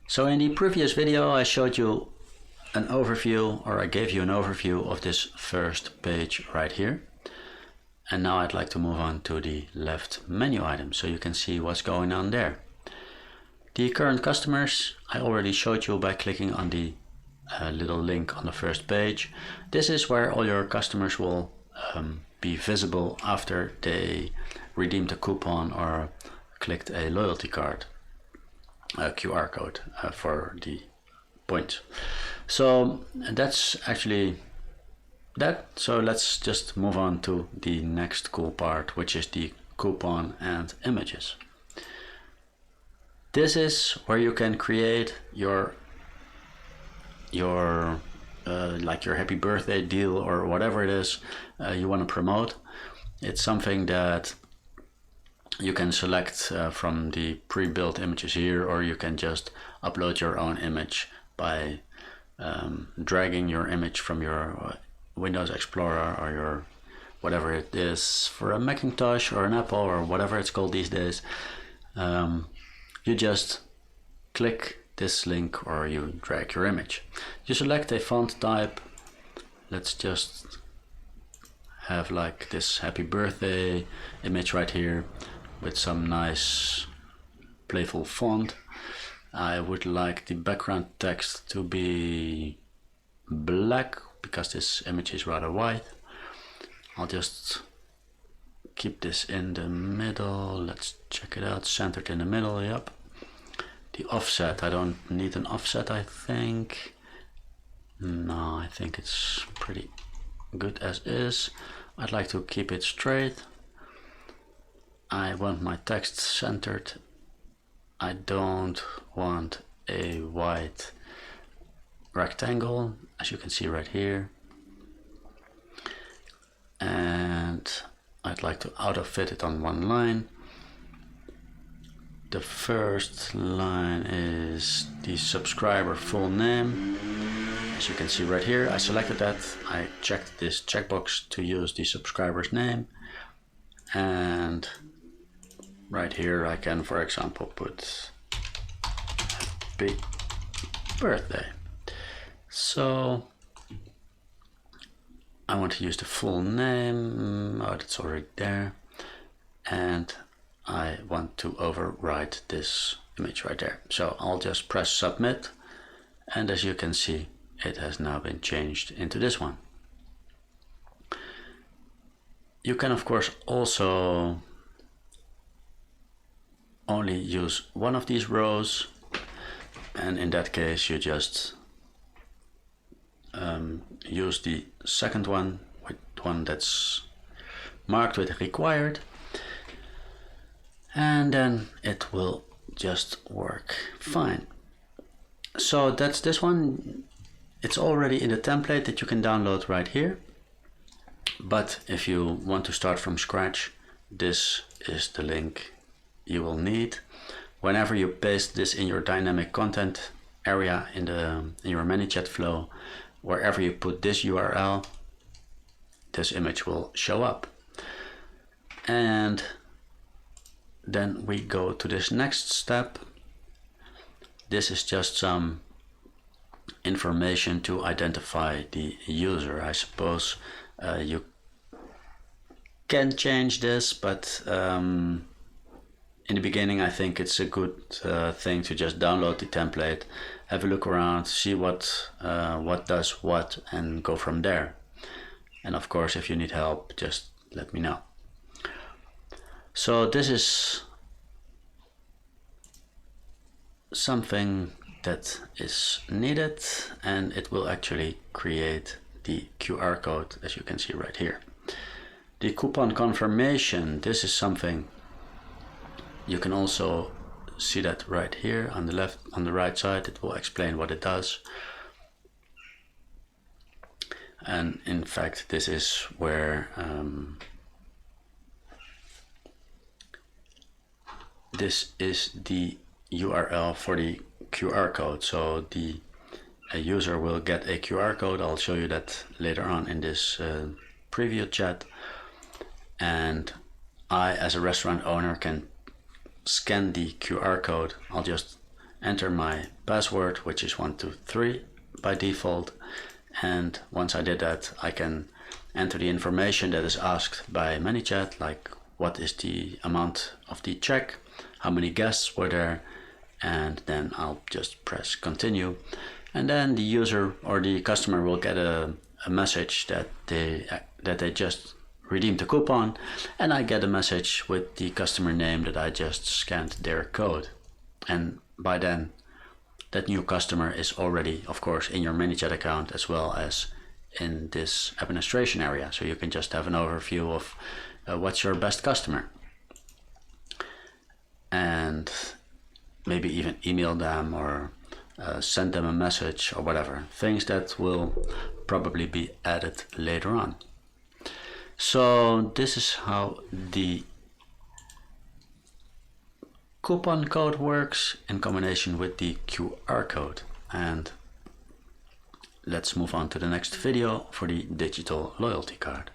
So in the previous video I showed you an overview, or I gave you an overview of this first page right here. And now I'd like to move on to the left menu item so you can see what's going on there. The current customers I already showed you by clicking on the little link on the first page. This is where all your customers will be visible after they redeemed a coupon or clicked a loyalty card, a QR code for the points. So that's actually that. So let's just move on to the next cool part, which is the coupon and images. This is where you can create your like your happy birthday deal or whatever it is you want to promote. It's something that you can select from the pre-built images here, or you can just upload your own image by dragging your image from your Windows Explorer or your whatever it is for a Macintosh or an Apple or whatever it's called these days. You just click this link or you drag your image. You select a font type. Let's just have like this happy birthday image right here with some nice playful font. I would like the background text to be black because this image is rather white. I'll just keep this in the middle. Let's check it out. Centered in the middle, yep. The offset, I don't need an offset, I think. No, I think it's pretty good as is. I'd like to keep it straight. I want my text centered. I don't want a white rectangle, as you can see right here. And I'd like to auto-fit it on one line. The first line is the subscriber full name. As you can see right here, I selected that. I checked this checkbox to use the subscriber's name. And right here I can, for example, put happy birthday. So I want to use the full name. Oh, that's already there. And I want to overwrite this image right there. So I'll just press submit, and as you can see, it has now been changed into this one. You can of course also only use one of these rows, and in that case you just use the second one, with one that's marked with required, and then it will just work fine. So that's this one. It's already in the template that you can download right here, but if you want to start from scratch, this is the link you will need. Whenever you paste this in your dynamic content area in your ManyChat flow, wherever you put this URL, this image will show up. And then we go to this next step. This is just some information to identify the user. I suppose you can change this, but in the beginning I think it's a good thing to just download the template, have a look around, see what does what, and go from there. And of course, if you need help, just let me know. So this is something that is needed, and it will actually create the QR code, as you can see right here. The coupon confirmation, this is something you can also see that right here on the left, on the right side. It will explain what it does. And in fact, this is where this is the URL for the QR code. So the user will get a QR code. I'll show you that later on in this preview chat. And I, as a restaurant owner, can scan the QR code. I'll just enter my password, which is 123 by default. And once I did that, I can enter the information that is asked by ManyChat, like what is the amount of the check, how many guests were there, and then I'll just press continue. And then the user or the customer will get a message that they just redeemed the coupon, and I get a message with the customer name that I just scanned their code. And by then, that new customer is already, of course, in your ManyChat account as well as in this administration area. So you can just have an overview of what's your best customer. And maybe even email them or send them a message or whatever. Things that will probably be added later on. So this is how the coupon code works in combination with the QR code. And let's move on to the next video for the digital loyalty card.